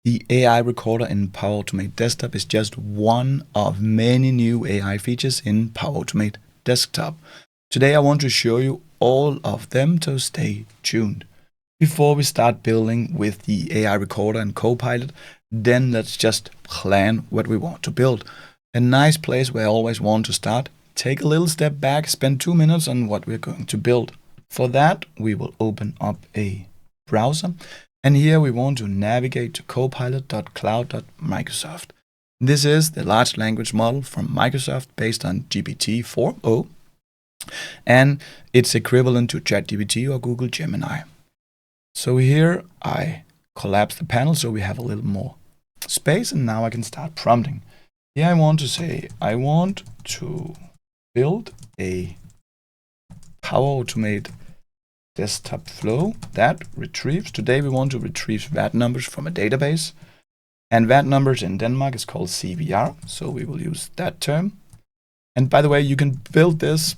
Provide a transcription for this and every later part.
The AI recorder in Power Automate Desktop is just one of many new AI features in Power Automate Desktop. Today I want to show you all of them, so stay tuned. Before we start building with the AI recorder and Copilot, then let's just plan what we want to build. A nice place where I always want to start. Take a little step back, spend 2 minutes on what we're going to build. For that, we will open up a browser. And here we want to navigate to copilot.cloud.microsoft. This is the large language model from Microsoft based on GPT-4o. And it's equivalent to ChatGPT or Google Gemini. So here I collapse the panel so we have a little more space, and now I can start prompting. Here I want to say, I want to build a Power Automate desktop flow that retrieves. Today we want to retrieve VAT numbers from a database. And VAT numbers in Denmark is called CVR, so we will use that term. And by the way, you can build this.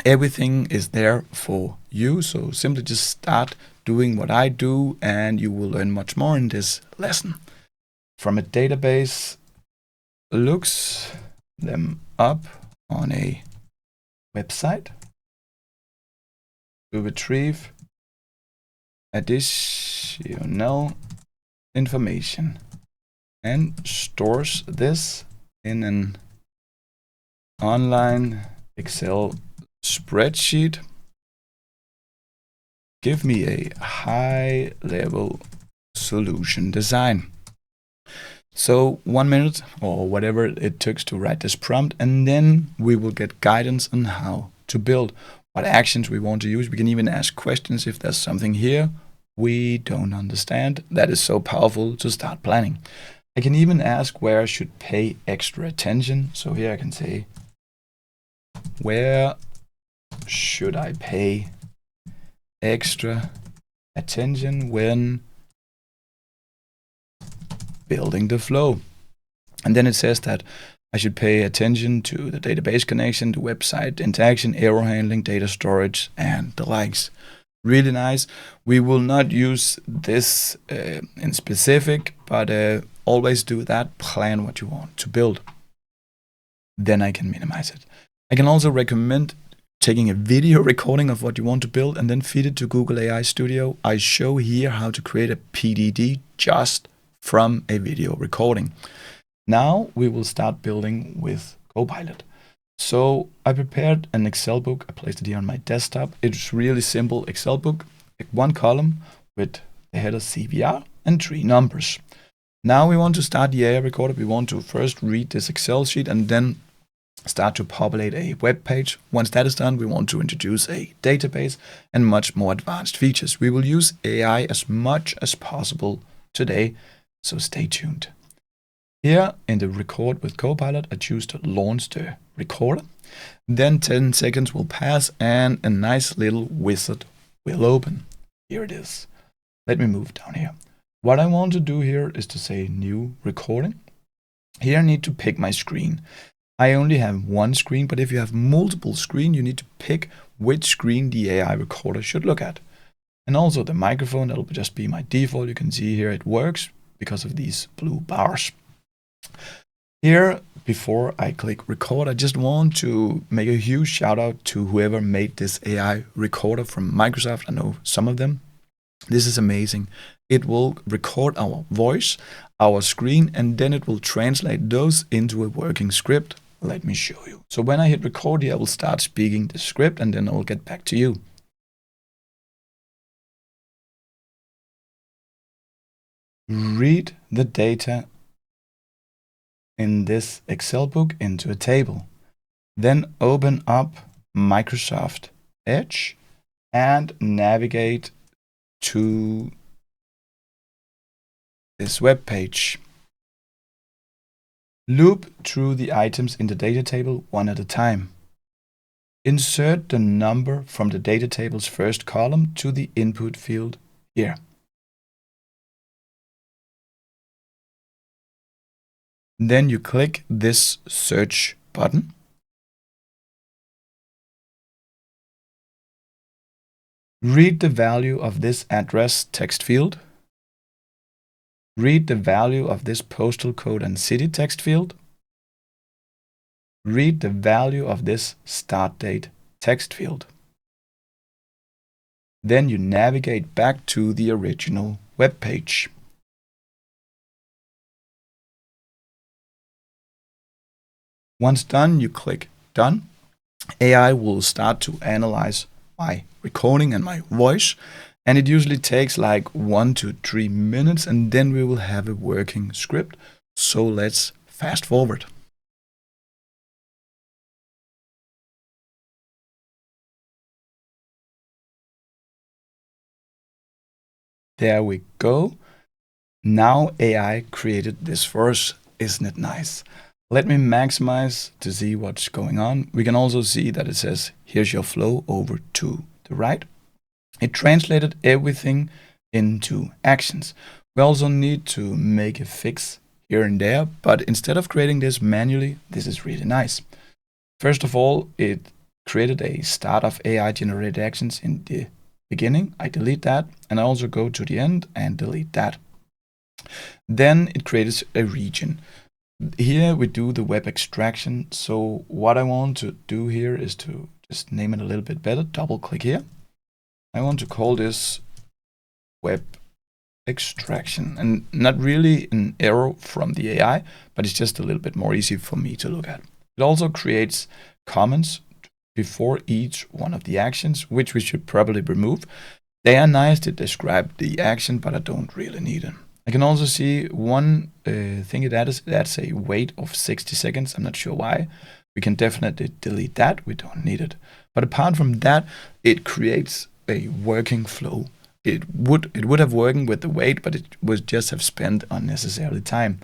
Everything is there for you, so simply just start doing what I do and you will learn much more in this lesson. From a database, looks them up on a website to retrieve additional information and stores this in an online Excel spreadsheet. Give me a high level solution design. So 1 minute or whatever it took to write this prompt, and then we will get guidance on how to build, what actions we want to use. We can even ask questions if there's something here we don't understand. That is so powerful to start planning. I can even ask where I should pay extra attention. So here I can say, where should I pay extra attention when building the flow? And then it says that I should pay attention to the database connection, the website interaction, error handling, data storage, and the likes. Really nice. We will not use this in specific, but always do that. Plan what you want to build. Then I can minimize it. I can also recommend taking a video recording of what you want to build and then feed it to Google AI Studio. I show here how to create a PDD just from a video recording. Now we will start building with Copilot. So I prepared an Excel book. I placed it here on my desktop. It's really simple Excel book, one column with the header CVR and 3 numbers. Now we want to start the AI recorder. We want to first read this Excel sheet and then start to populate a web page. Once that is done, we want to introduce a database and much more advanced features. We will use AI as much as possible today, so stay tuned. Here in the record with Copilot, I choose to launch the recorder. Then 10 seconds will pass and a nice little wizard will open. Here it is. Let me move down here. What I want to do here is to say new recording. Here I need to pick my screen. I only have one screen, but if you have multiple screens, you need to pick which screen the AI recorder should look at. And also the microphone, that'll just be my default. You can see here it works because of these blue bars. Here, before I click record, I just want to make a huge shout out to whoever made this AI recorder from Microsoft. I know some of them. This is amazing. It will record our voice, our screen, and then it will translate those into a working script. Let me show you. So when I hit record here, I will start speaking the script and then I will get back to you. Read the data in this Excel book into a table. Then open up Microsoft Edge and navigate to this web page. Loop through the items in the data table one at a time. Insert the number from the data table's first column to the input field here. Then you click this search button. Read the value of this address text field. read the value of this postal code and city text field, read the value of this start date text field. Then you navigate back to the original web page. Once done, you click Done. AI will start to analyze my recording and my voice, and it usually takes like 1 to 3 minutes, and then we will have a working script. So let's fast forward. There we go. Now AI created this for us. Isn't it nice? Let me maximize to see what's going on. We can also see that it says, here's your flow over to the right. It translated everything into actions. We also need to make a fix here and there, but instead of creating this manually, this is really nice. First of all, it created a start of AI generated actions in the beginning. I delete that, and I also go to the end and delete that. Then it creates a region. Here we do the web extraction. So what I want to do here is to just name it a little bit better. Double click here. I want to call this web extraction, and not really an error from the AI, but it's just a little bit more easy for me to look at. It also creates comments before each one of the actions, which we should probably remove. They are nice to describe the action, but I don't really need them. I can also see one thing it adds. It adds a wait of 60 seconds. I'm not sure why. We can definitely delete that. We don't need it. But apart from that, it creates a working flow. It would have worked with the wait, but it would just have spent unnecessarily time.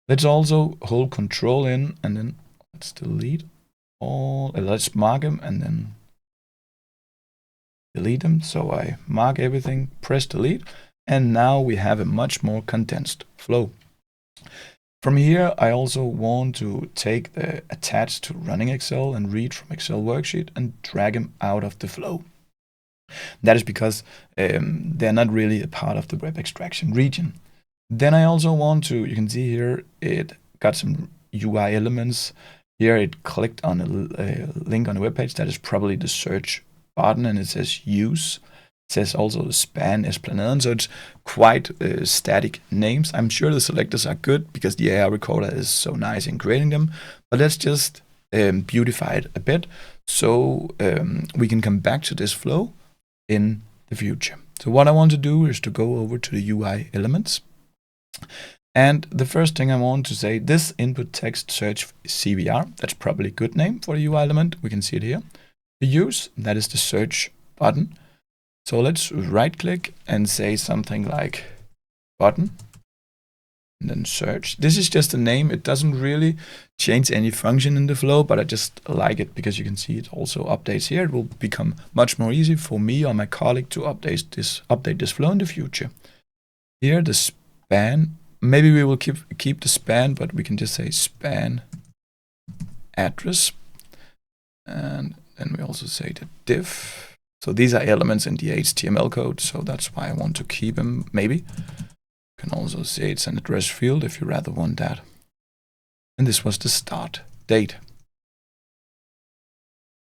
Let's also hold Control in, and then let's delete all. Let's mark them and then delete them. So I mark everything, press delete. And now we have a much more condensed flow. From here, I also want to take the attached to running Excel and read from Excel worksheet and drag them out of the flow. That is because they're not really a part of the web extraction region. Then I also want to, you can see here, it got some UI elements. Here it clicked on a link on the web page. That is probably the search button, and it says use. It says also the span Esplanade, so it's quite static names. I'm sure the selectors are good because the AI recorder is so nice in creating them, but let's just beautify it a bit so we can come back to this flow in the future. So what I want to do is to go over to the UI elements, and the first thing I want to say, this input text search CVR, that's probably a good name for the UI element. We can see it here. The use, that is the search button. So let's right click and say something like button and then search. This is just a name. It doesn't really change any function in the flow, but I just like it because you can see it also updates here. It will become much more easy for me or my colleague to update this flow in the future. Here the span, maybe we will keep the span, but we can just say span address, and then we also say the div. So these are elements in the HTML code, so that's why I want to keep them, maybe. You can also say it's an address field if you rather want that. And this was the start date.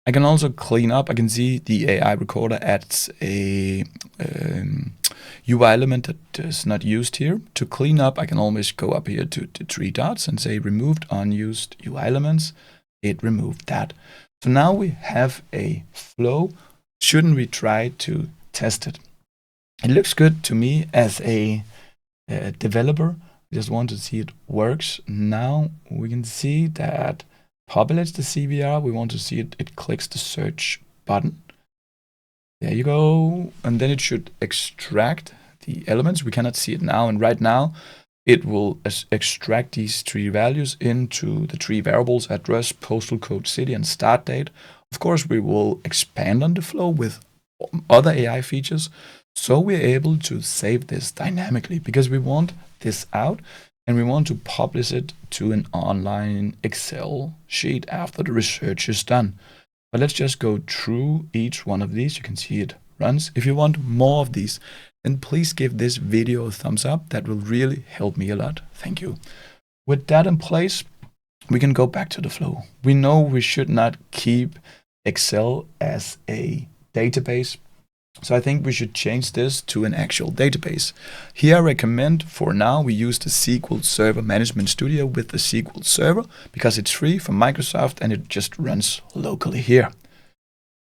I can also clean up. I can see the AI recorder adds a UI element that is not used here. To clean up, I can always go up here to the 3 dots and say removed unused UI elements. It removed that. So now we have a flow. Shouldn't we try to test it? It looks good to me as a developer. I just want to see it works. Now we can see that populates the CVR. We want to see it. It clicks the search button. There you go. And then it should extract the elements. We cannot see it now. And right now it will extract these 3 values into the 3 variables: address, postal code, city, and start date. Of course, we will expand on the flow with other AI features, so we're able to save this dynamically because we want this out and we want to publish it to an online Excel sheet after the research is done. But let's just go through each one of these. You can see it runs. If you want more of these, then please give this video a thumbs up. That will really help me a lot. Thank you. With that in place, we can go back to the flow. We know we should not keep Excel as a database. So I think we should change this to an actual database. Here I recommend for now we use the SQL Server Management Studio with the SQL Server because it's free from Microsoft and it just runs locally here.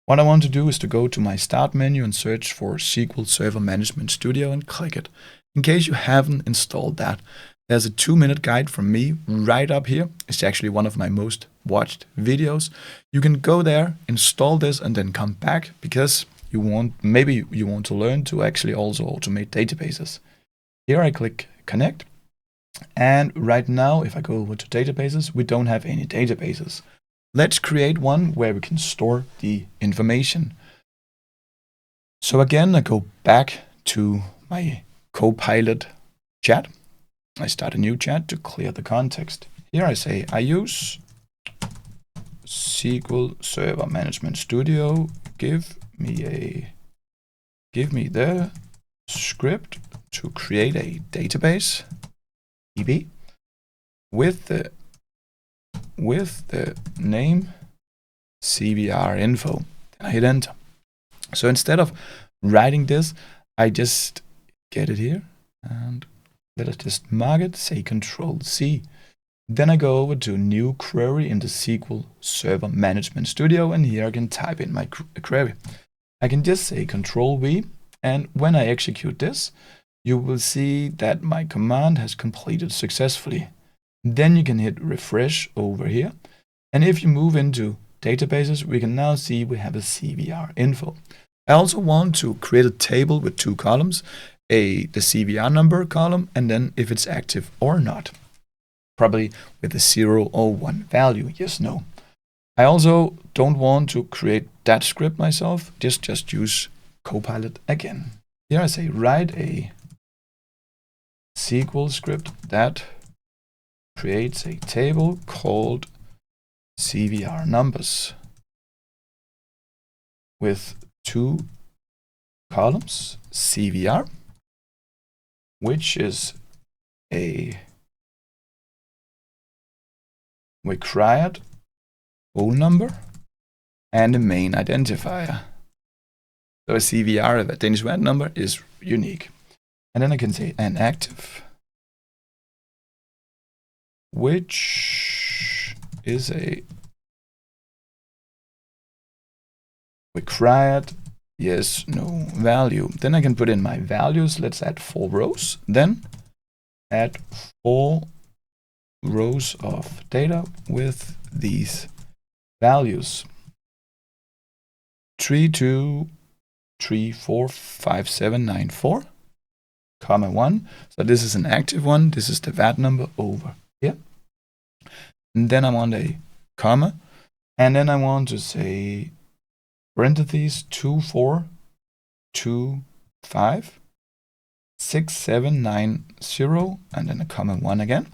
What I want to do is to go to my Start menu and search for SQL Server Management Studio and click it. In case you haven't installed that, there's a 2-minute guide from me right up here. It's actually one of my most watched videos. You can go there, install this, and then come back because maybe you want to learn to actually also automate databases. Here I click Connect. And right now, if I go over to databases, we don't have any databases. Let's create one where we can store the information. So again, I go back to my Copilot chat. I start a new chat to clear the context. Here I say, I use SQL Server Management Studio. Give me the script to create a database, DB, with the name CVR info. Then I hit enter. So instead of writing this, I just get it here and let us just mark it, say Ctrl+C. Then I go over to new query in the SQL Server Management Studio, and here I can type in my query. I can just say Ctrl+V, and when I execute this, you will see that my command has completed successfully. Then you can hit refresh over here, and if you move into databases, we can now see we have a CVR info. I also want to create a table with 2 columns, the CVR number column, and then if it's active or not. Probably with a 0 or 1 value, yes, no. I also don't want to create that script myself, just use Copilot again. Here I say write a SQL script that creates a table called CVR numbers with 2 columns, CVR, which is a required whole number and a main identifier. So a CVR, a Danish VAT number, is unique. And then I can say an active, which is a required yes, no value. Then I can put in my values. Let's add 4 rows. Then add 4 rows of data with these values. 32345794, comma 1. So this is an active one. This is the VAT number over here. And then I want a comma. And then I want to say parentheses 24256790 and then a comma 1 again.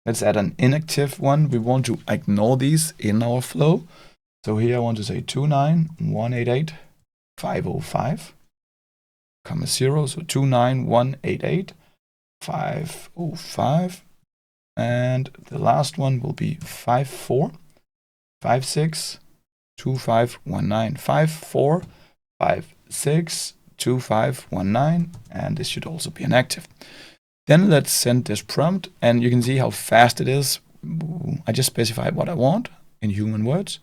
Let's add an inactive one. We want to ignore these in our flow. So here I want to say 29188.505, comma 0. So 29188.505. And the last one will be 54562519. 54562519. And this should also be an active. Then let's send this prompt, and you can see how fast it is. I just specified what I want in human words.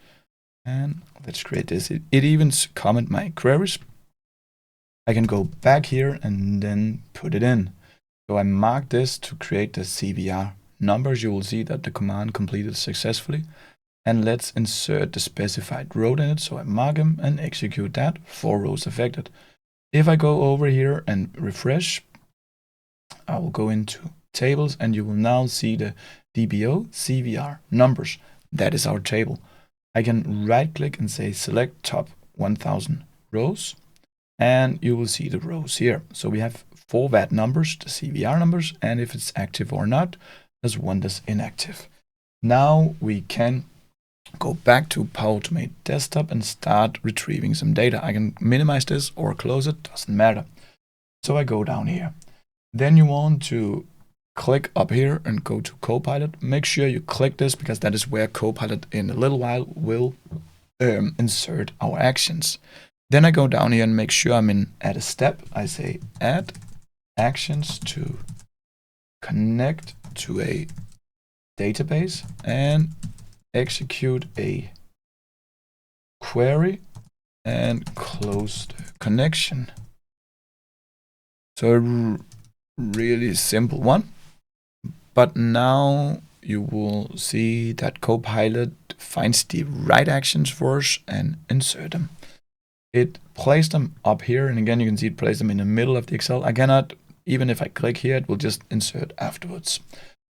And let's create this. It even comment my queries. I can go back here and then put it in. So I mark this to create the CVR numbers. You will see that the command completed successfully. And let's insert the specified row in it. So I mark them and execute that. 4 rows affected. If I go over here and refresh, I will go into tables and you will now see the DBO CVR numbers. That is our table. I can right click and say select top 1000 rows and you will see the rows here. So we have 4 VAT numbers, the CVR numbers, and if it's active or not, there's 1 that's inactive. Now we can go back to Power Automate Desktop and start retrieving some data. I can minimize this or close it, doesn't matter. So I go down here. Then you want to click up here and go to Copilot. Make sure you click this because that is where Copilot in a little while will insert our actions. Then I go down here and make sure I'm in add a step. I say add actions to connect to a database and execute a query and close the connection. So a really simple one. But now you will see that Copilot finds the right actions for us and insert them. It placed them up here, and again you can see it placed them in the middle of the Excel. I cannot, even if I click here, it will just insert afterwards.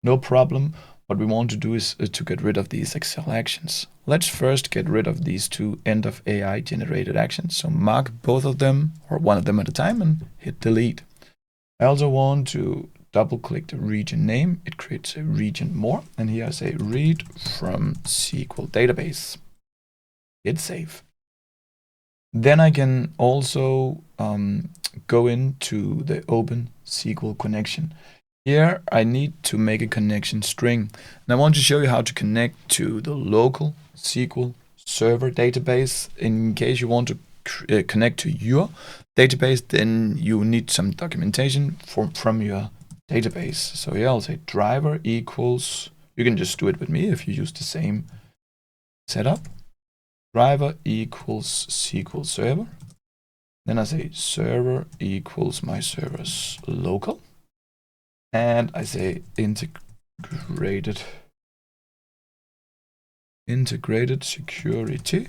No problem. What we want to do is to get rid of these Excel actions. Let's first get rid of these two end of AI generated actions. So mark both of them or one of them at a time and hit delete. I also want to double click the region name. It creates a region more, and here I say read from SQL database. Hit save. Then I can also go into the open SQL connection. Here I need to make a connection string, and I want to show you how to connect to the local SQL Server database. In case you want to connect to your database, then you need some documentation from your database. So here I'll say driver equals, you can just do it with me if you use the same setup. Driver equals SQL Server. Then I say server equals my server's local. And I say integrated security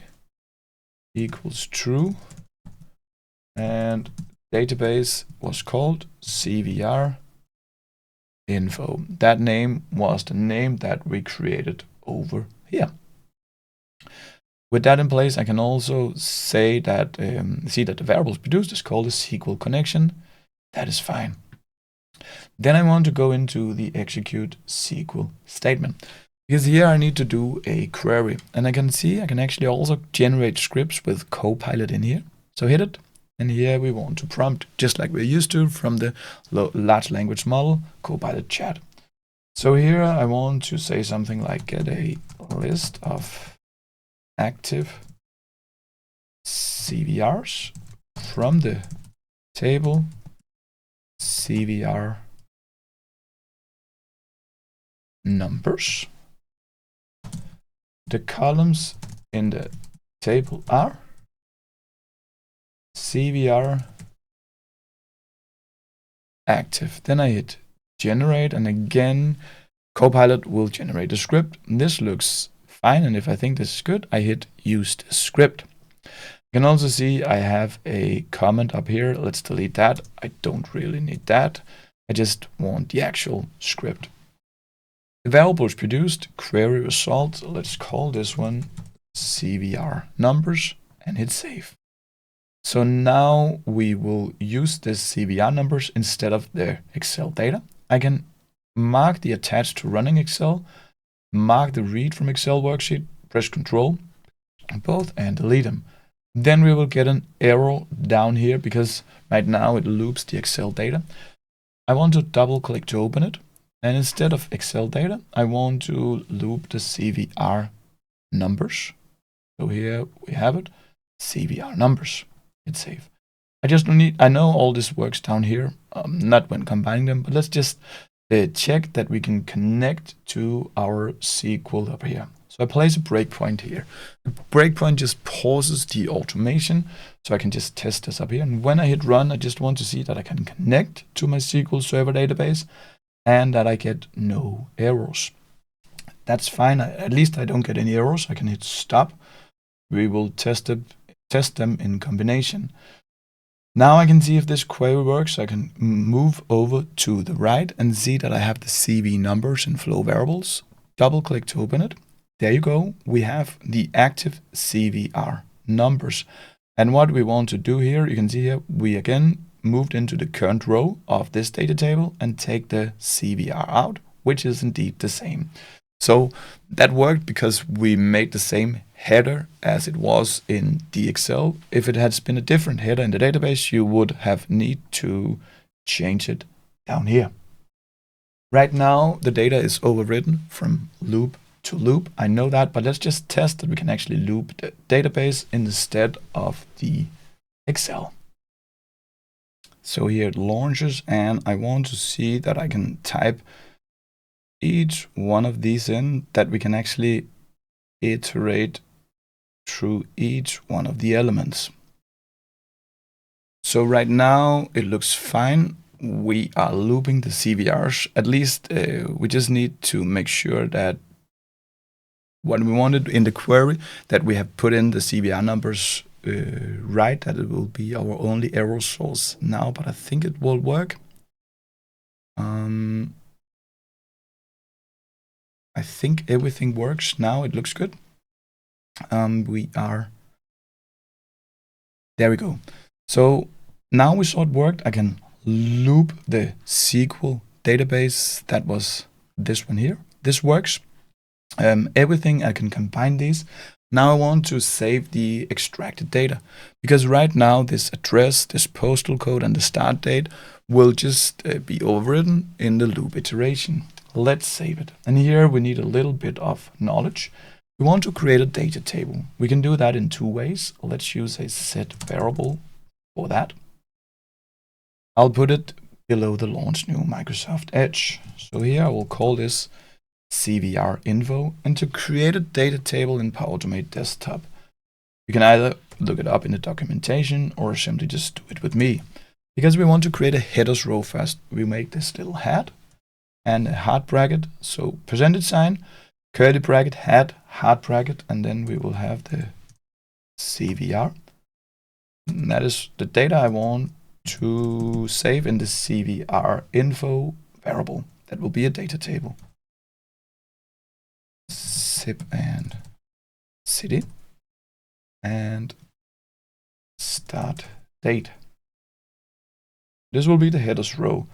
equals true. And database was called CVR info. That name was the name that we created over here. With that in place, I can also say that, see that the variables produced is called a SQL connection. That is fine. Then I want to go into the execute SQL statement, because here I need to do a query, and I can see I can actually also generate scripts with Copilot in here. So hit it, and here we want to prompt, just like we're used to from the large language model, Copilot chat. So here I want to say something like get a list of active CVRs from the table CVR numbers. The columns in the table are CVR active. Then I hit generate, and again Copilot will generate a script. This looks fine, and if I think this is good, I hit use the script. You can also see I have a comment up here. Let's delete that. I don't really need that. I just want the actual script. The variable is produced, query result. Let's call this one CVR numbers and hit save. So now we will use this CVR numbers instead of the Excel data. I can mark the attached to running Excel, mark the read from Excel worksheet, press Ctrl both and delete them. Then we will get an error down here because right now it loops the Excel data. I want to double click to open it, and instead of Excel data, I want to loop the CVR numbers. So here we have it, CVR numbers. Hit save. I know all this works down here, not when combining them, but let's just check that we can connect to our SQL up here. So I place a breakpoint here. The breakpoint just pauses the automation, so I can just test this up here. And when I hit run, I just want to see that I can connect to my SQL Server database and that I get no errors. That's fine. At least I don't get any errors. I can hit stop. We will test them in combination. Now I can see if this query works. I can move over to the right and see that I have the CV numbers and flow variables. Double click to open it. There you go. We have the active CVR numbers. And what we want to do here, you can see here, we again moved into the current row of this data table and take the CVR out, which is indeed the same. So that worked because we made the same header as it was in the Excel. If it had been a different header in the database, you would have need to change it down here. Right now, the data is overwritten from loop to loop. I know that, but let's just test that we can actually loop the database instead of the Excel. So here it launches, and I want to see that I can type each one of these in, that we can actually iterate through each one of the elements. So right now it looks fine. We are looping the CVRs. At least we just need to make sure that what we wanted in the query, that we have put in the CVR numbers right, that it will be our only error source now, but I think it will work. I think everything works now. It looks good. There we go. So now we saw it worked. I can loop the SQL database. That was this one here. This works. Everything, I can combine these. Now I want to save the extracted data, because right now this address, this postal code, and the start date will just be overwritten in the loop iteration. Let's save it. And here we need a little bit of knowledge. We want to create a data table. We can do that in two ways. Let's use a set variable for that. I'll put it below the launch new Microsoft Edge. So here I will call this CVR info, and to create a data table in Power Automate Desktop, you can either look it up in the documentation or simply just do it with me. Because we want to create a headers row first, we make this little hat and a heart bracket. So %, curly bracket, hat, heart bracket, and then we will have the CVR. And that is the data I want to save in the CVR info variable. That will be a data table. Zip and city and start date. This will be the headers row.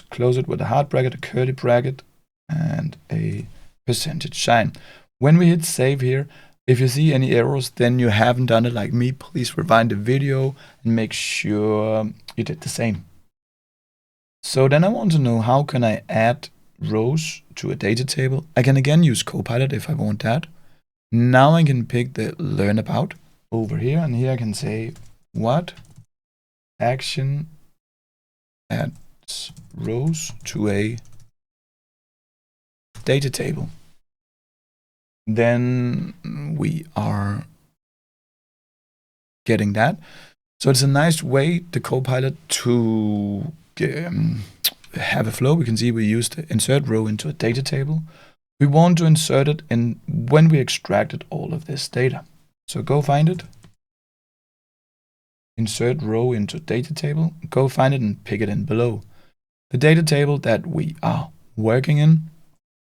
Close it with a heart bracket, a curly bracket, and a %. When we hit save here, if you see any errors, then you haven't done it like me. Please rewind the video and make sure you did the same. So then I want to know, how can I add rows to a data table? I can again use Copilot if I want that. Now I can pick the learn about over here, and here I can say what action adds rows to a data table. Then we are getting that. So it's a nice way, the Copilot, to have a flow. We can see we used the insert row into a data table. We want to insert it in when we extracted all of this data. So go find it, insert row into data table, go find it and pick it in below. The data table that we are working in,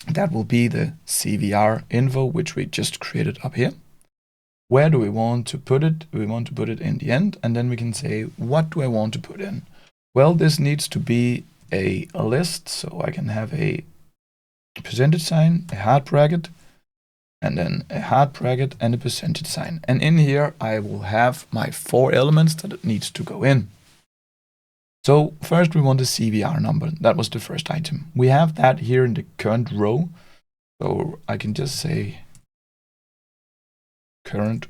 that will be the CVR info, which we just created up here. Where do we want to put it? We want to put it in the end, and then we can say, what do I want to put in? Well, this needs to be a list, so I can have a %, a heart bracket, and then a heart bracket and a %. And in here, I will have my 4 elements that it needs to go in. So first we want the CVR number. That was the first item. We have that here in the current row. So I can just say current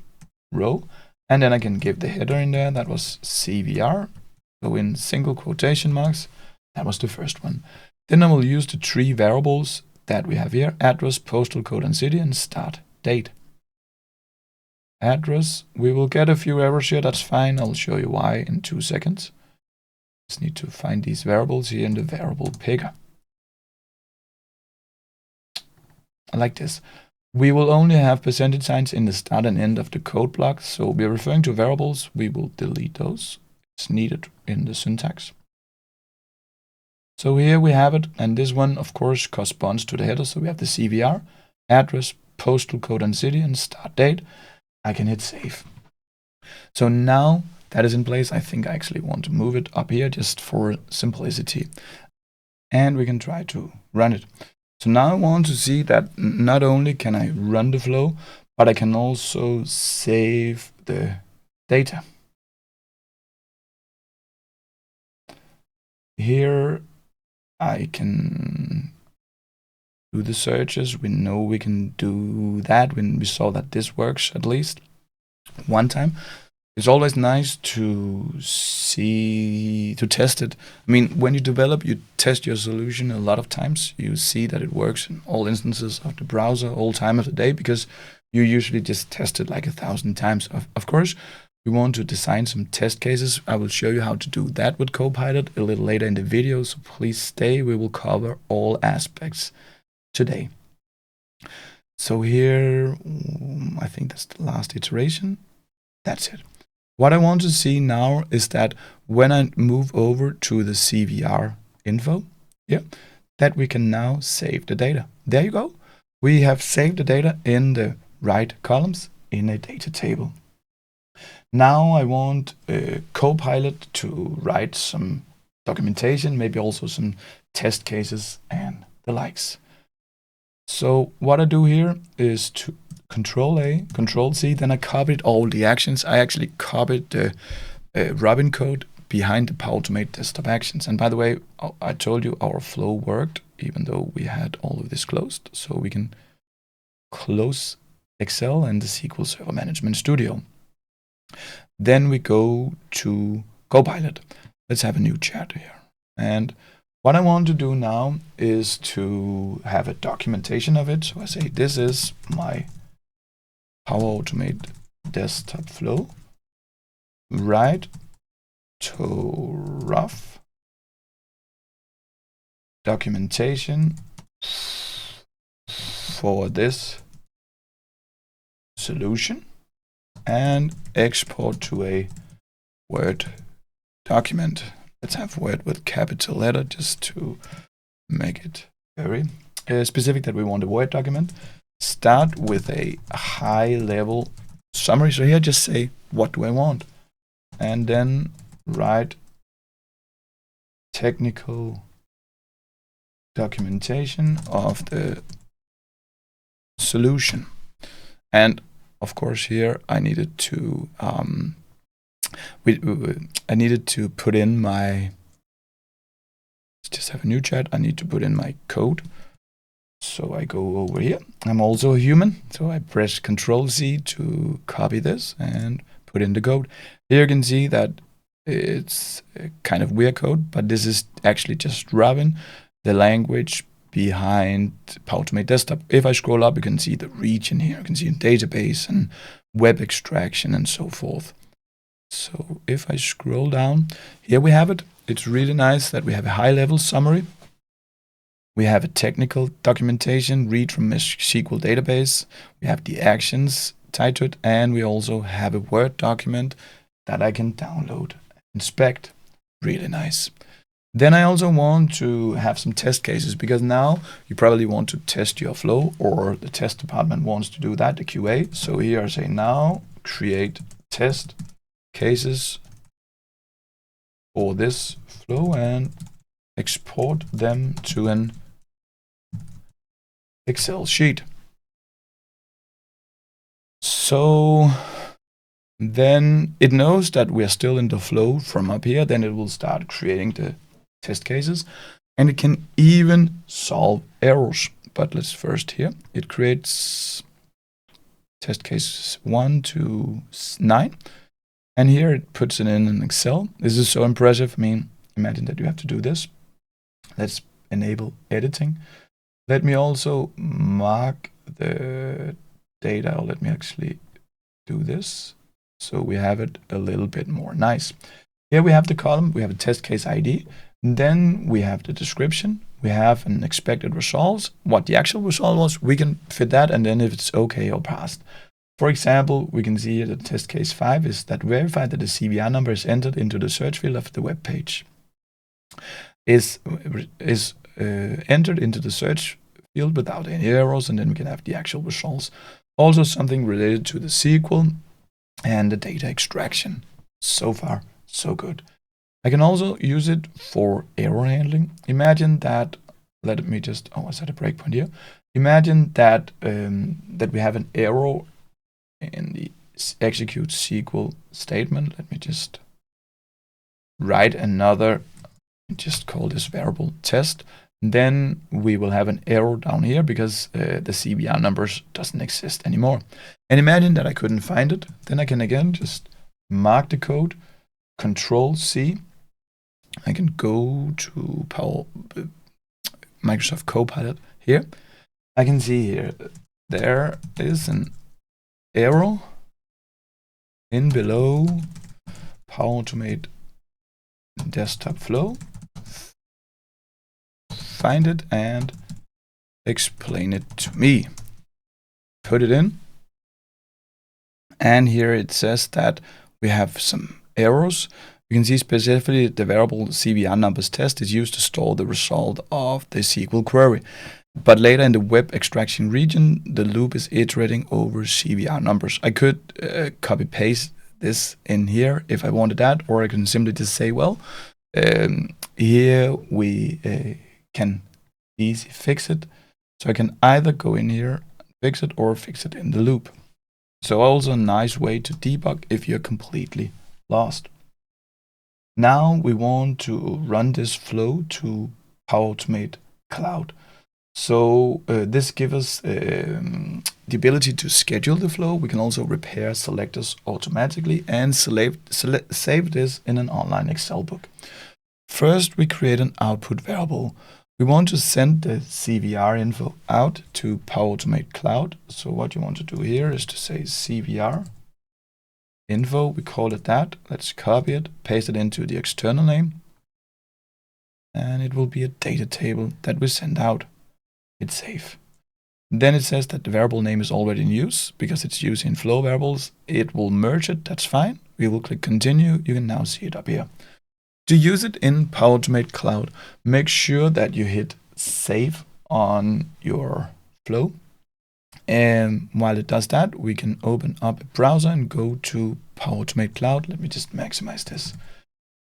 row, and then I can give the header in there. That was CVR. So in single quotation marks, that was the first one. Then I will use the 3 variables that we have here: address, postal code, and city, and start date. Address, we will get a few errors here. That's fine. I'll show you why in 2 seconds. Just need to find these variables here in the variable picker. I like this. We will only have % in the start and end of the code block. So we're referring to variables. We will delete those. It's needed in the syntax. So here we have it. And this one, of course, corresponds to the header. So we have the CVR, address, postal code, and city, and start date. I can hit save. So now that is in place, I think I actually want to move it up here just for simplicity. And we can try to run it. So now I want to see that not only can I run the flow, but I can also save the data. Here I can do the searches. We know we can do that when we saw that this works at least one time. It's always nice to test it. I mean, when you develop, you test your solution a lot of times. You see that it works in all instances of the browser, all time of the day, because you usually just test it like 1,000 times. Of course, we want to design some test cases. I will show you how to do that with Copilot a little later in the video, so please stay. We will cover all aspects today. So here, I think that's the last iteration. That's it. What I want to see now is that when I move over to the CVR info, that we can now save the data. There you go. We have saved the data in the right columns in a data table. Now I want Copilot to write some documentation, maybe also some test cases and the likes. So what I do here is to Ctrl+A, Ctrl+C, then I copied all the actions. I actually copied the Robin code behind the Automate desktop actions. And by the way, I told you our flow worked, even though we had all of this closed. So we can close Excel and the SQL Server Management Studio. Then we go to Copilot. Let's have a new chat here. And what I want to do now is to have a documentation of it. So I say, this is my Power Automate desktop flow. Write to rough documentation for this solution and export to a Word document. Let's have Word with capital letter just to make it very specific that we want a Word document. Start with a high level summary. So here just say, what do I want? And then write technical documentation of the solution. And of course here I needed to I needed to put in my, let's just have a new chat. I need to put in my code. So I go over here. I'm also a human, so I press Ctrl+C to copy this and put in the code. Here you can see that it's a kind of weird code, but this is actually just Robin, the language behind Power Automate Desktop. If I scroll up, you can see the region here. You can see database and web extraction and so forth. So if I scroll down, here we have it. It's really nice that we have a high-level summary. We have a technical documentation, read from a SQL database. We have the actions tied to it, and we also have a Word document that I can download, inspect. Really nice. Then I also want to have some test cases, because now you probably want to test your flow, or the test department wants to do that, the QA. So here I say now create test cases for this flow and export them to an Excel sheet. So then it knows that we are still in the flow from up here. Then it will start creating the test cases, and it can even solve errors. But let's first here, it creates test cases 1 to 9. And here it puts it in Excel. This is so impressive. I mean, imagine that you have to do this. Let's enable editing. Let me also mark the data, or let me actually do this so we have it a little bit more nice. Here we have the column, we have a test case ID, and then we have the description, we have an expected results, what the actual result was, we can fit that, and then if it's okay or passed. For example, we can see that test case 5 is that verify that the CVR number is entered into the search field of the web page. Is entered into the search field without any errors, and then we can have the actual results. Also something related to the SQL and the data extraction. So far, so good. I can also use it for error handling. Imagine that, let me just, I set a breakpoint here. Imagine that that we have an error in the execute SQL statement. Let me just write another, just call this variable test. Then we will have an error down here because the CVR numbers doesn't exist anymore. And imagine that I couldn't find it. Then I can again just mark the code, Ctrl+C. I can go to Microsoft Copilot here. I can see here there is an error in below Power Automate desktop flow. Find it and explain it to me. Put it in. And here it says that we have some errors. You can see specifically the variable CVR numbers test is used to store the result of the SQL query. But later in the web extraction region, the loop is iterating over CVR numbers. I could copy paste this in here if I wanted that, or I can simply just say, well, here we can easy fix it. So I can either go in here, fix it, or fix it in the loop. So also a nice way to debug if you're completely lost. Now we want to run this flow to Power Automate Cloud. So this gives us the ability to schedule the flow. We can also repair selectors automatically and save this in an online Excel book. First, we create an output variable. We want to send the CVR info out to Power Automate Cloud. So what you want to do here is to say CVR info, we call it that. Let's copy it, paste it into the external name, and it will be a data table that we send out. Hit save. Then it says that the variable name is already in use because it's using flow variables. It will merge it, that's fine. We will click continue. You can now see it up here. To use it in Power Automate Cloud, make sure that you hit save on your flow. And while it does that, we can open up a browser and go to Power Automate Cloud. Let me just maximize this.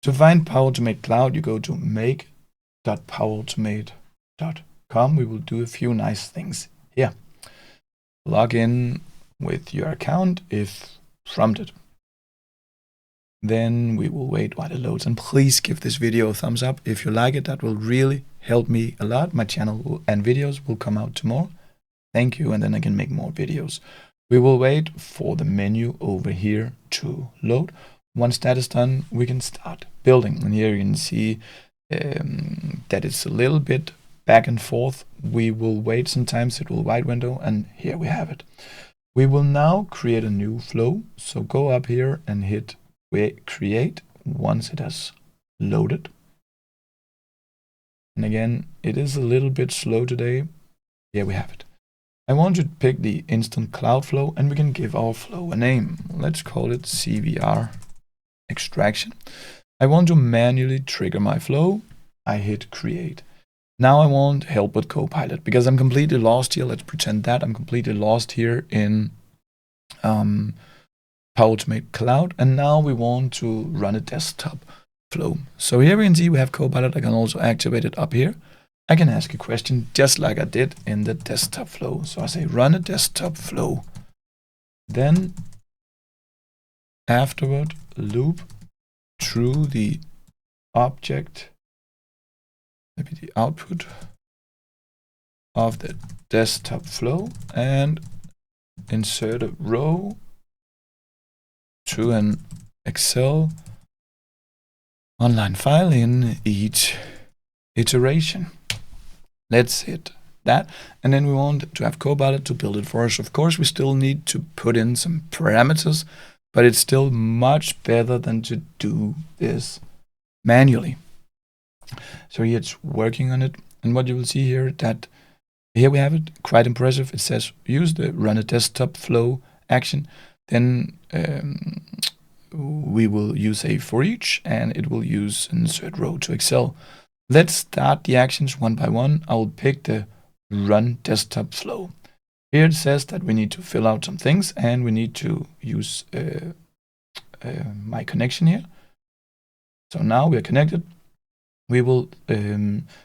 To find Power Automate Cloud, you go to make.powerautomate.com. We will do a few nice things here. Log in with your account if prompted. Then we will wait while it loads. And please give this video a thumbs up if you like it. That will really help me a lot. My channel and videos will come out tomorrow. Thank you, and then I can make more videos. We will wait for the menu over here to load. Once that is done, we can start building. And here you can see that it's a little bit back and forth. We will wait, sometimes it will white window, and here we have it. We will now create a new flow. So go up here and hit create once it has loaded. And again, it is a little bit slow today. Here we have it. I want to pick the instant cloud flow, and we can give our flow a name. Let's call it CVR extraction. I want to manually trigger my flow. I hit create. Now I want help with Copilot because I'm completely lost here. Let's pretend that I'm completely lost here in Power Automate Cloud. And now we want to run a desktop flow. So here we can see we have Copilot. I can also activate it up here. I can ask a question just like I did in the desktop flow. So I say run a desktop flow. Then afterward loop through the object, maybe the output of the desktop flow, and insert a row to an Excel online file in each iteration. Let's hit that, and then we want to have Copilot to build it for us. Of course, we still need to put in some parameters, but it's still much better than to do this manually. So here it's working on it, and what you will see here, that here we have it, quite impressive. It says use the run a desktop flow action. Then we will use a for each, and it will use insert row to Excel. Let's start the actions one by one. I will pick the run desktop flow. Here it says that we need to fill out some things, and we need to use my connection here. So now we are connected. we will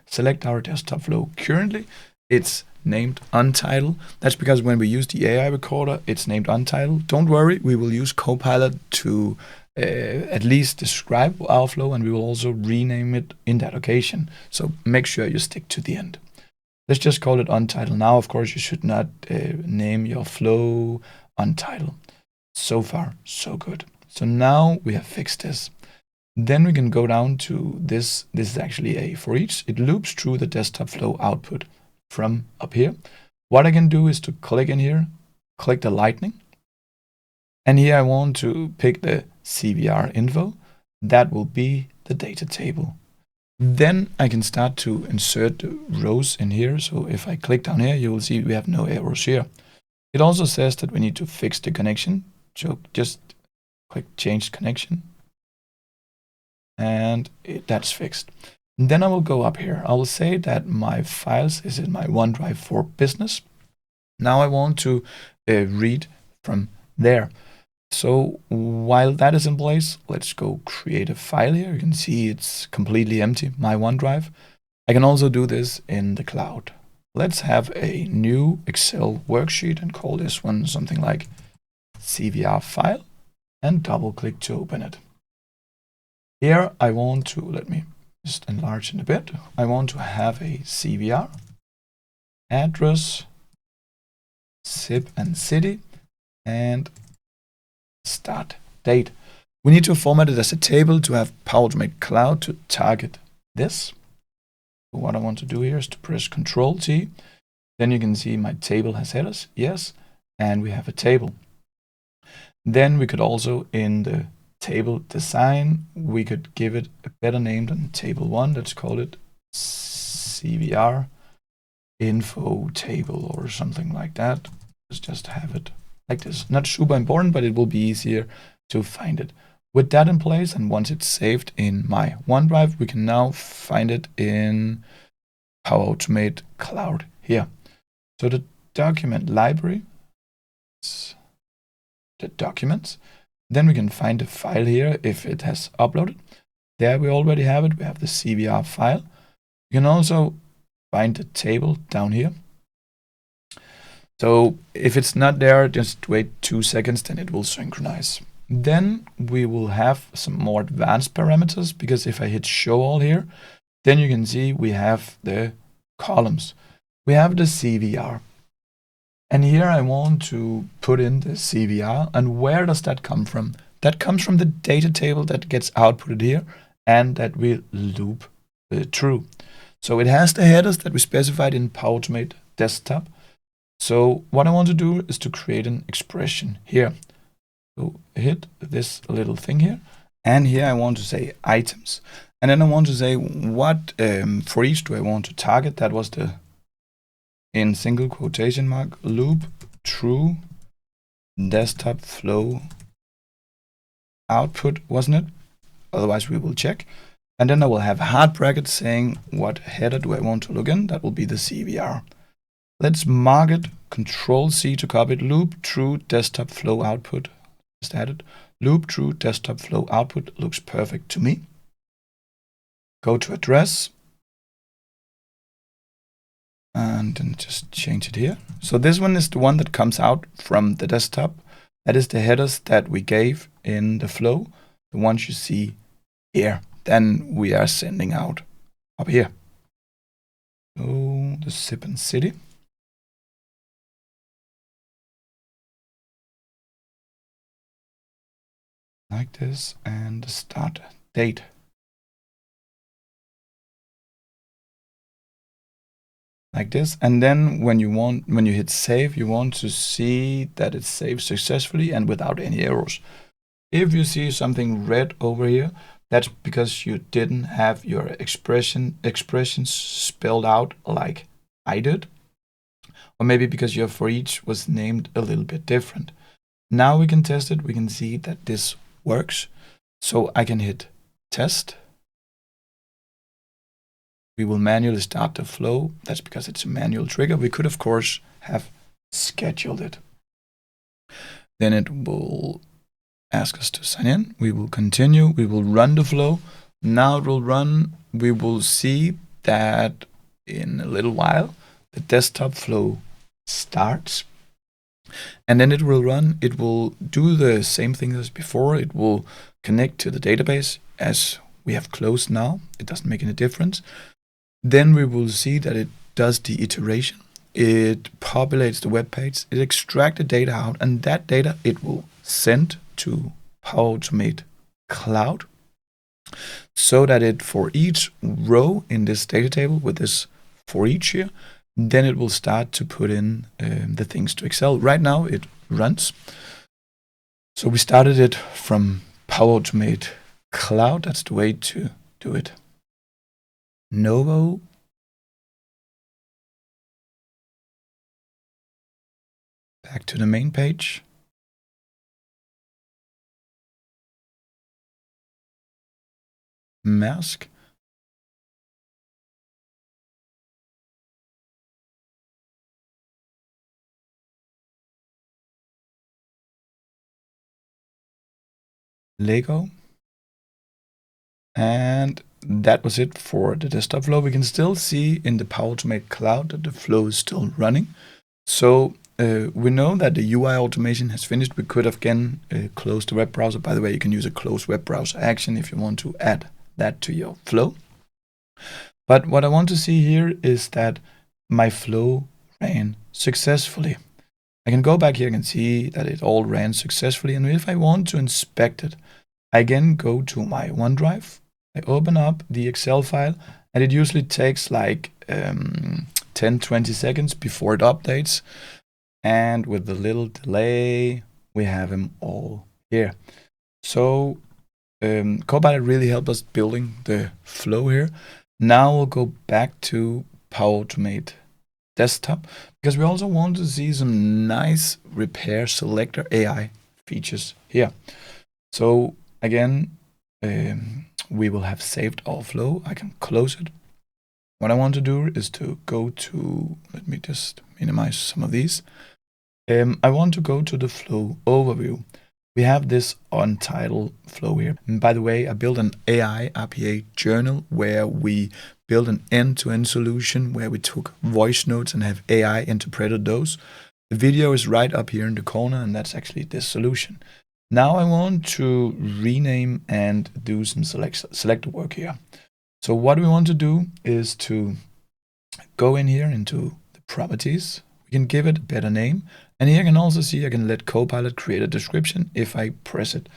select our desktop flow. Currently, it's named untitled. That's because when we use the AI recorder, it's named untitled. Don't worry, we will use Copilot to at least describe our flow, and we will also rename it in that occasion. So make sure you stick to the end. Let's just call it untitled. Now, of course, you should not name your flow untitled. So far, so good. So now we have fixed this. Then we can go down to this. This is actually a for each. It loops through the desktop flow output from up here. What I can do is to click in here, click the lightning. And here I want to pick the CVR info. That will be the data table. Then I can start to insert the rows in here. So if I click down here, you will see we have no errors here. It also says that we need to fix the connection. So just click change connection. And that's fixed. And then I will go up here. I will say that my files is in my OneDrive for business. Now I want to read from there. So while that is in place, let's go create a file here. You can see it's completely empty, my OneDrive. I can also do this in the cloud. Let's have a new Excel worksheet and call this one something like CVR file and double click to open it. Here I want to, let me just enlarge it a bit. I want to have a CVR, address, zip and city, and start date. We need to format it as a table to have Power Automate Cloud to target this. So what I want to do here is to press Ctrl+T. Then you can see my table has headers, yes, and we have a table. Then we could also, in the table design, we could give it a better name than table 1. Let's call it CVR info table or something like that. Let's just have it like this. Not super important, but it will be easier to find it. With that in place, and once it's saved in my OneDrive, we can now find it in Power Automate Cloud here. So the document library, the documents, then we can find the file here if it has uploaded. There we already have it. We have the CVR file. You can also find the table down here. So if it's not there, just wait 2 seconds, then it will synchronize. Then we will have some more advanced parameters, because if I hit show all here, then you can see we have the columns. We have the CVR. And here I want to put in the CVR. And where does that come from? That comes from the data table that gets outputted here and that will loop through. So it has the headers that we specified in Power Automate Desktop. So what I want to do is to create an expression here. So hit this little thing here. And here I want to say items. And then I want to say what for each do I want to target. That was the, in single quotation mark, loop through desktop flow output, wasn't it? Otherwise we will check. And then I will have hard brackets saying what header do I want to look in. That will be the CVR. Let's mark it, Ctrl+C to copy it, loop through desktop flow output. Just add it. Loop through desktop flow output looks perfect to me. Go to address. And then just change it here. So this one is the one that comes out from the desktop. That is the headers that we gave in the flow. The ones you see here. Then we are sending out up here. So the zip and city. Like this, and the start date. Like this, and then when you hit save, you want to see that it's saved successfully and without any errors. If you see something red over here, that's because you didn't have your expressions spelled out like I did, or maybe because your for each was named a little bit different. Now we can test it. We can see that this works. So I can hit test. We will manually start the flow. That's because it's a manual trigger. We could, of course, have scheduled it. Then it will ask us to sign in. We will continue. We will run the flow. Now it will run. We will see that in a little while the desktop flow starts, and then it will run. It will do the same thing as before. It will connect to the database as we have closed now. It doesn't make any difference. Then we will see that it does the iteration. It populates the web page. It extracts the data out, and that data it will send to Power Automate Cloud, so that it, for each row in this data table with this for each here, then it will start to put in the things to Excel. Right now it runs. So we started it from Power Automate Cloud. That's the way to do it. Novo. Back to the main page. Mask. Lego. And that was it for the desktop flow. We can still see in the Power Automate Cloud that the flow is still running. So we know that the UI automation has finished. We could have again closed the web browser. By the way, you can use a close web browser action if you want to add that to your flow. But what I want to see here is that my flow ran successfully. I can go back here and see that it all ran successfully. And if I want to inspect it, I again go to my OneDrive. I open up the Excel file, and it usually takes like 10-20 seconds before it updates. And with the little delay, we have them all here. So Copilot really helped us building the flow here. Now we'll go back to Power Automate Desktop, because we also want to see some nice repair selector AI features here. So again, we will have saved our flow. I can close it. What I want to do is to go to, let me just minimize some of these. I want to go to the flow overview. We have this untitled flow here. And by the way, I built an AI RPA journal where we built an end-to-end solution where we took voice notes and have AI interpreted those. The video is right up here in the corner, and that's actually this solution. Now I want to rename and do some selector work here. So what we want to do is to go in here into the properties. We can give it a better name. And here I can also see I can let Copilot create a description if I press it.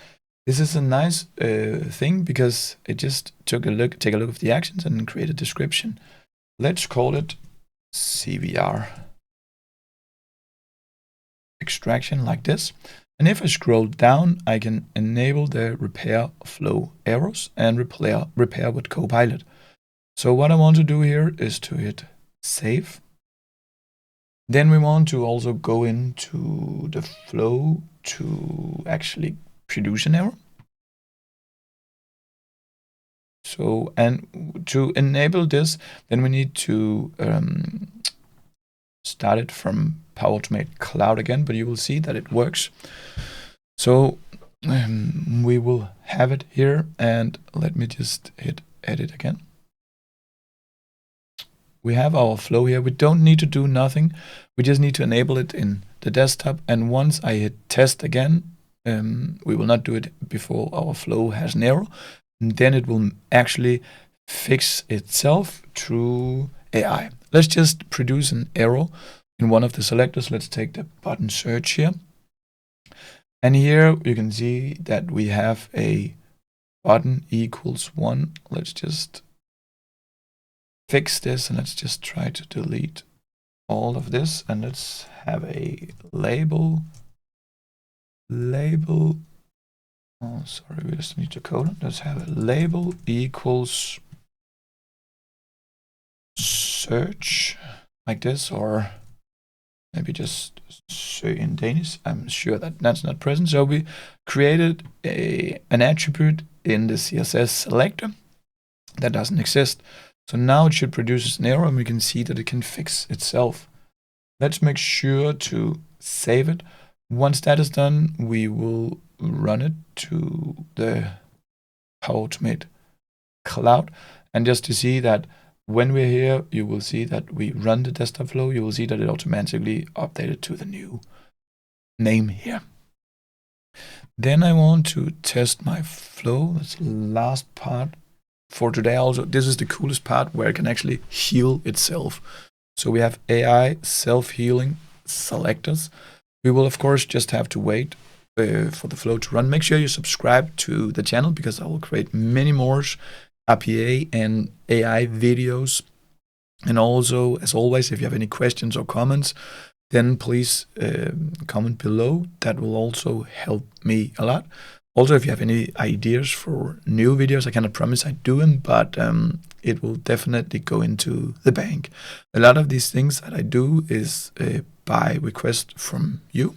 This is a nice thing because it just take a look of the actions and create a description. Let's call it CVR extraction like this. And if I scroll down, I can enable the repair flow arrows and repair with Copilot. So what I want to do here is to hit save. Then we want to also go into the flow to actually produce an error. So, and to enable this, then we need to start it from Power Automate Cloud again, but you will see that it works. So we will have it here, and let me just hit edit again. We have our flow here. We don't need to do nothing. We just need to enable it in the desktop. And once I hit test again, we will not do it before our flow has an error. And then it will actually fix itself through AI. Let's just produce an error in one of the selectors. Let's take the button search here. And here you can see that we have a button equals 1. Let's just fix this, and let's just try to delete all of this, and let's have a label. Oh, sorry, we just need to code it. Let's have a label equals search like this, or maybe just say in Danish. I'm sure that that's not present. So we created an attribute in the CSS selector that doesn't exist. So now it should produce an error, and we can see that it can fix itself. Let's make sure to save it. Once that is done, we will run it to the Power Automate cloud. And just to see that when we're here, you will see that we run the desktop flow. You will see that it automatically updated to the new name here. Then I want to test my flow. That's the last part for today. Also, this is the coolest part where it can actually heal itself. So we have AI self-healing selectors. We will, of course, just have to wait for the flow to run. Make sure you subscribe to the channel because I will create many more RPA and AI videos. And also, as always, if you have any questions or comments, then please comment below. That will also help me a lot. Also, if you have any ideas for new videos, I cannot promise I do them, but it will definitely go into the bank. A lot of these things that I do is by request from you.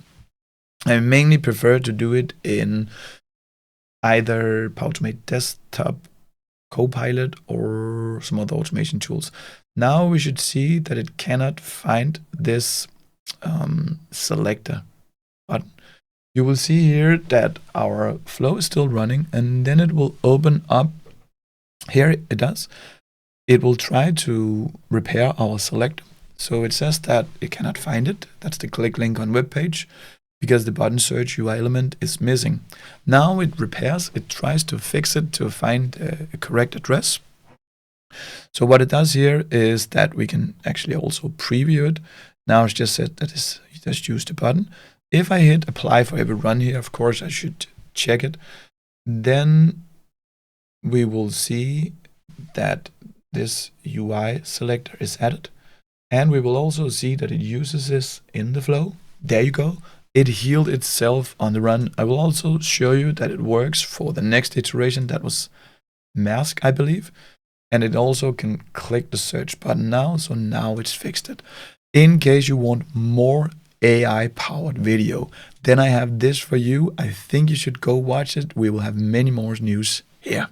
I mainly prefer to do it in either Automate Desktop, Copilot, or some other automation tools. Now we should see that it cannot find this selector button. You will see here that our flow is still running, and then it will open up. Here it does. It will try to repair our selector. So it says that it cannot find it. That's the click link on web page, because the button search UI element is missing. Now it repairs. It tries to fix it to find a correct address. So what it does here is that we can actually also preview it. Now it's just said that it's just use the button. If I hit apply for every run here, of course I should check it. Then we will see that this UI selector is added. And we will also see that it uses this in the flow. There you go. It healed itself on the run. I will also show you that it works for the next iteration. That was mask, I believe. And it also can click the search button now. So now it's fixed it. In case you want more AI-powered video, then I have this for you. I think you should go watch it. We will have many more news here.